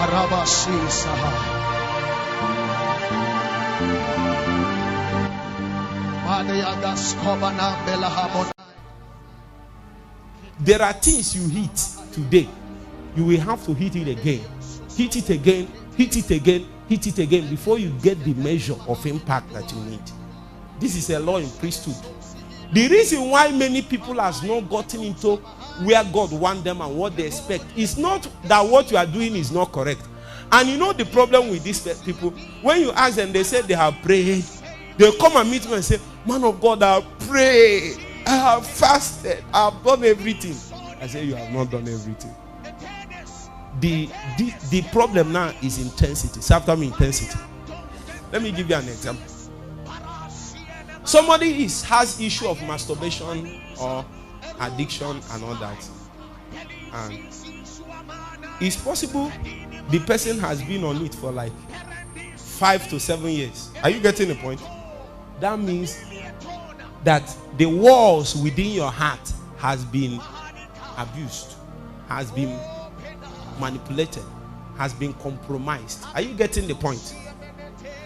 There are things you hit today, you will have to hit it again. Hit it again, hit it again, hit it again before you get the measure of impact that you need. This is a law in priesthood. The reason why many people has not gotten into where God wants them and what they expect is not that what you are doing is not correct. And you know the problem with these people, when you ask them, they say they have prayed. They'll come and meet me and say, man of God, I have prayed, I have fasted, I have done everything. I say, you have not done everything. The problem now is intensity. Say after me, intensity. Let me give you an example. Somebody has issue of masturbation or addiction and all that, and it's possible the person has been on it for like 5 to 7 years. Are you getting the point? That means that the walls within your heart has been abused, has been manipulated, has been compromised. Are you getting the point?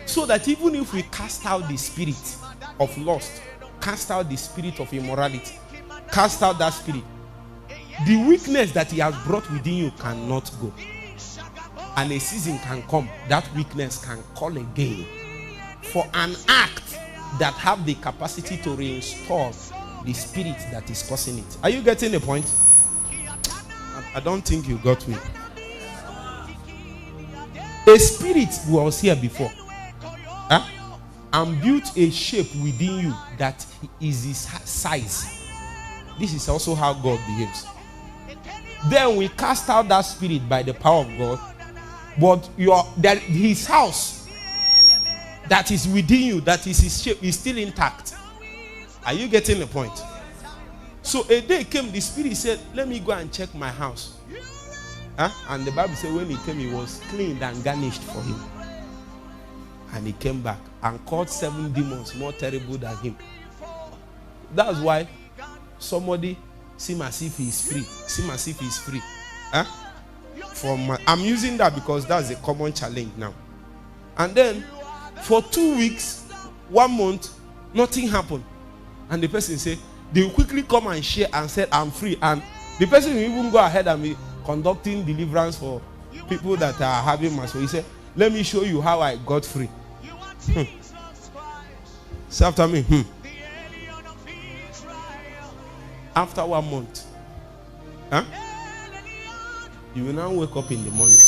So that even if we cast out the spirit of lust, cast out the spirit of immorality, cast out that spirit, the weakness that he has brought within you cannot go. And a season can come, that weakness can call again for an act that have the capacity to reinstall the spirit that is causing it. Are you getting the point? I don't think you got me. A spirit was here before, and built a shape within you that is his size. This is also how God behaves. Then we cast out that spirit by the power of God, but his house that is within you, that is his shape, is still intact. Are you getting the point? So a day came, the spirit said, let me go and check my house. And the Bible said when he came, he was cleaned and garnished for him. And he came back and caught 7 demons more terrible than him. That's why somebody seems as if he is free. Seems as if he is free. I'm using that because that's a common challenge now. And then for 2 weeks, 1 month, nothing happened. And the person said, they will quickly come and share and said, I'm free. And the person will even go ahead and be conducting deliverance for people that are having masturbation. He said, let me show you how I got free. Say after me. After 1 month, you will now wake up in the morning,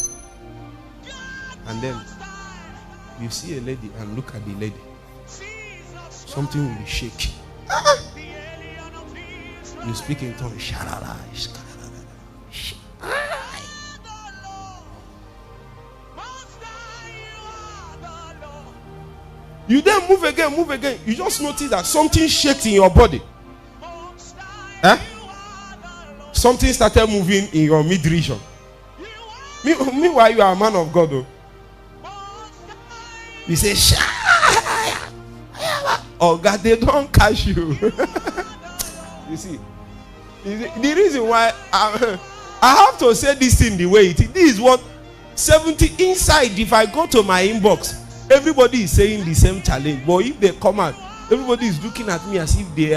and then you see a lady and look at the lady. Something will be shaky. You speak in tongues. You then move again. You just notice that something shakes in your body. Something started moving in your mid-region. Meanwhile, you are a man of God. Though. You say, oh God, they don't catch you. You see, the reason why I have to say this thing the way it is. This is what 70 inside. If I go to my inbox, everybody is saying the same challenge. But if they come out, everybody is looking at me as if they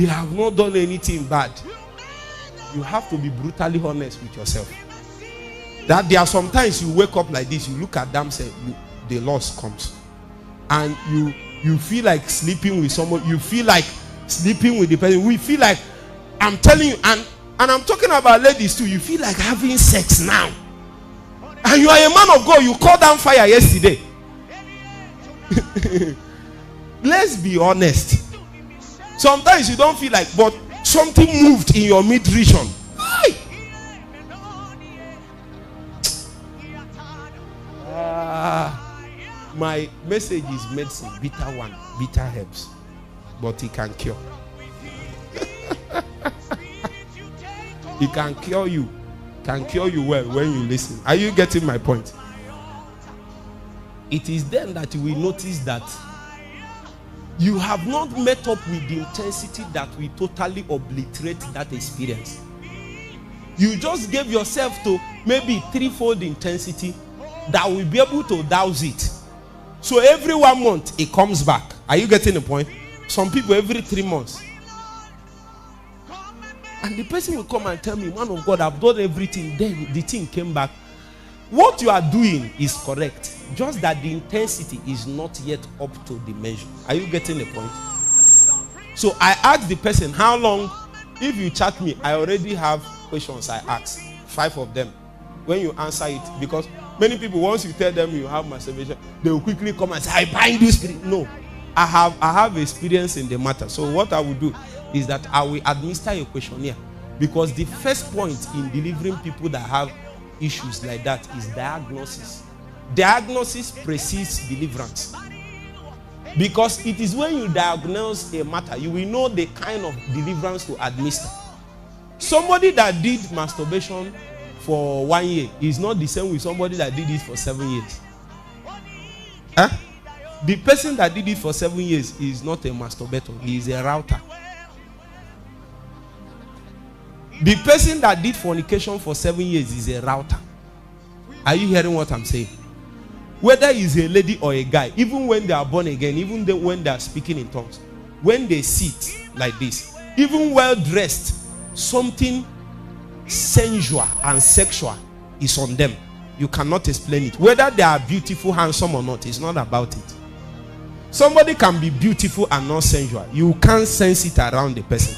have not done anything bad. You have to be brutally honest with yourself. That there are sometimes you wake up like this, you look at them, say the loss comes, and you feel like sleeping with someone. You feel like sleeping with the person. We feel like, I'm telling you, and I'm talking about ladies too. You feel like having sex now, and you are a man of God. You called down fire yesterday. Let's be honest. Sometimes you don't feel like, but something moved in your mid-region. My message is medicine, bitter one, bitter herbs, but it can cure. It can cure you well when you listen. Are you getting my point? It is then that you will notice that you have not met up with the intensity that will totally obliterate that experience. You just gave yourself to maybe 3-fold intensity, that will be able to douse it. So every 1 month it comes back. Are you getting the point? Some people every 3 months. And the person will come and tell me, man of God, I've done everything. Then the thing came back. What you are doing is correct. Just that the intensity is not yet up to the measure. Are you getting the point? So I asked the person, how long? If you chat me, I already have questions I asked. 5 of them. When you answer it, because many people, once you tell them you have masturbation, they will quickly come and say, I bind this spirit. No. I have experience in the matter. So what I will do is that I will administer a questionnaire. Because the first point in delivering people that have issues like that is diagnosis. Diagnosis precedes deliverance. Because it is when you diagnose a matter, you will know the kind of deliverance to administer. Somebody that did masturbation for 1 year is not the same with somebody that did it for 7 years. Huh? The person that did it for 7 years is not a masturbator, he is a router. The person that did fornication for 7 years is a router. Are you hearing what I'm saying? Whether he's a lady or a guy, even when they are born again, even when they are speaking in tongues, when they sit like this, even well dressed, something sensual and sexual is on them. You cannot explain it. Whether they are beautiful, handsome or not, it's not about it. Somebody can be beautiful and not sensual. You can't sense it around the person.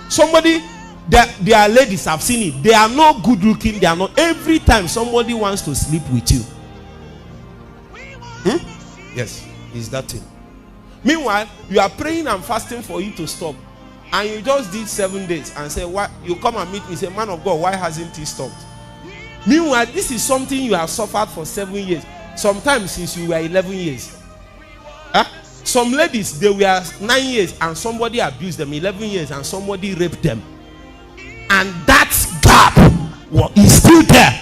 Somebody, there are ladies, I've seen it. They are not good looking. They are not. Every time somebody wants to sleep with you. Yes, it's that thing. Meanwhile, you are praying and fasting for you to stop. And you just did 7 days and say, why? You come and meet me, say, man of God, why hasn't he stopped? Meanwhile, this is something you have suffered for 7 years. Sometimes since you were 11 years. Huh? Some ladies, they were 9 years and somebody abused them, 11 years and somebody raped them. And that gap is still there.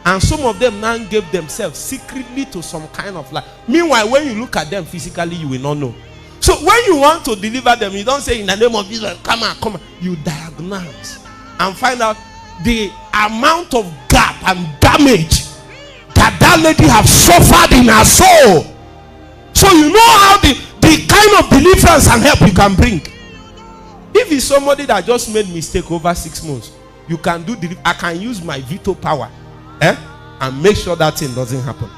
And some of them now gave themselves secretly to some kind of life. Meanwhile, when you look at them physically, you will not know. So when you want to deliver them, you don't say in the name of Jesus, come on. You diagnose and find out the amount of gap and damage that lady have suffered in her soul. So you know how the kind of deliverance and help you can bring. If it's somebody that just made mistake over 6 months, you can do I can use my veto power and make sure that thing doesn't happen.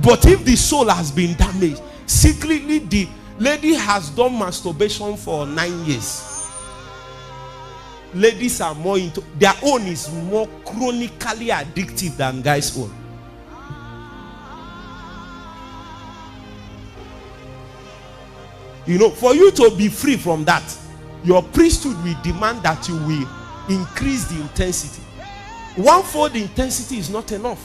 But if the soul has been damaged, secretly the lady has done masturbation for 9 years. Ladies are more into their own, is more chronically addictive than guys' own. You know, for you to be free from that, your priesthood will demand that you will increase the intensity. 1/4 intensity is not enough.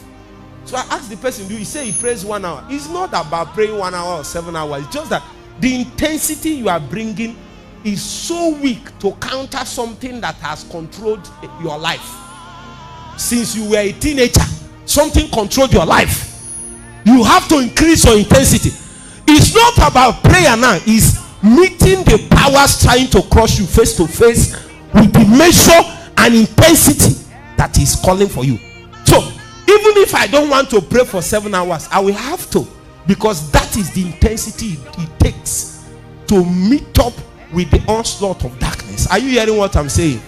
So I asked the person, do you say he prays 1 hour? It's not about praying 1 hour or 7 hours. It's just that the intensity you are bringing is so weak to counter something that has controlled your life. Since you were a teenager, something controlled your life. You have to increase your intensity. It's not about prayer now. It's meeting the powers trying to crush you face to face with the measure and intensity that is calling for you. So even if I don't want to pray for 7 hours, I will have to, because that is the intensity it takes to meet up with the onslaught of darkness. Are you hearing what I'm saying?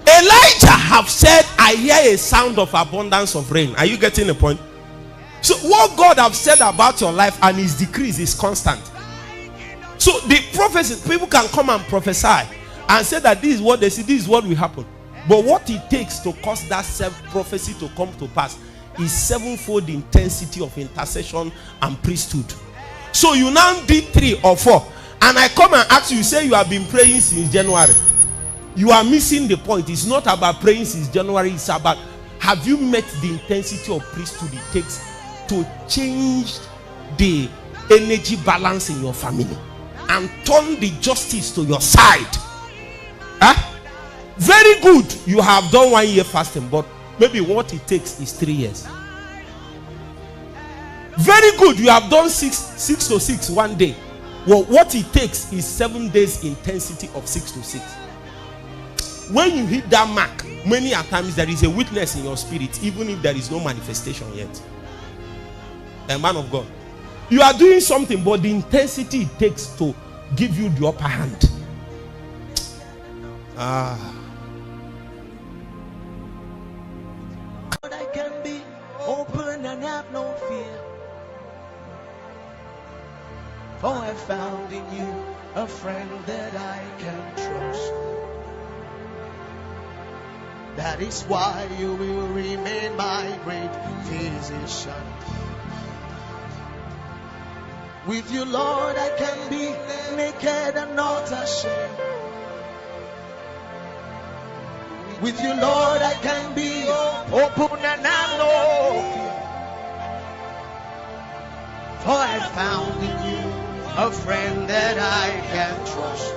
Elijah have said, I hear a sound of abundance of rain. Are you getting the point? So what God have said about your life and his decrees is constant. So the prophecy, people can come and prophesy and say that this is what they see, this is what will happen. But what it takes to cause that prophecy to come to pass is 7-fold intensity of intercession and priesthood. So you now did 3 or 4, and I come and ask you, say you have been praying since January. You are missing the point. It's not about praying since January. It's about, have you met the intensity of priesthood it takes to change the energy balance in your family and turn the justice to your side? Huh? Very good. You have done 1 year fasting, but maybe what it takes is 3 years. Very good. You have done 6 to 6 1 day. Well, what it takes is 7 days intensity of 6 to 6. When you hit that mark, Many a times there is a witness in your spirit, even if there is no manifestation yet. A man of God, you are doing something, but the intensity it takes to give you the upper hand. I can be open and have no fear, for I found in you a friend that I can trust. That is why you will remain my great physician. With you, Lord, I can be naked and not ashamed. With you, Lord, I can be open and have no fear, for I found in you a friend that I can trust.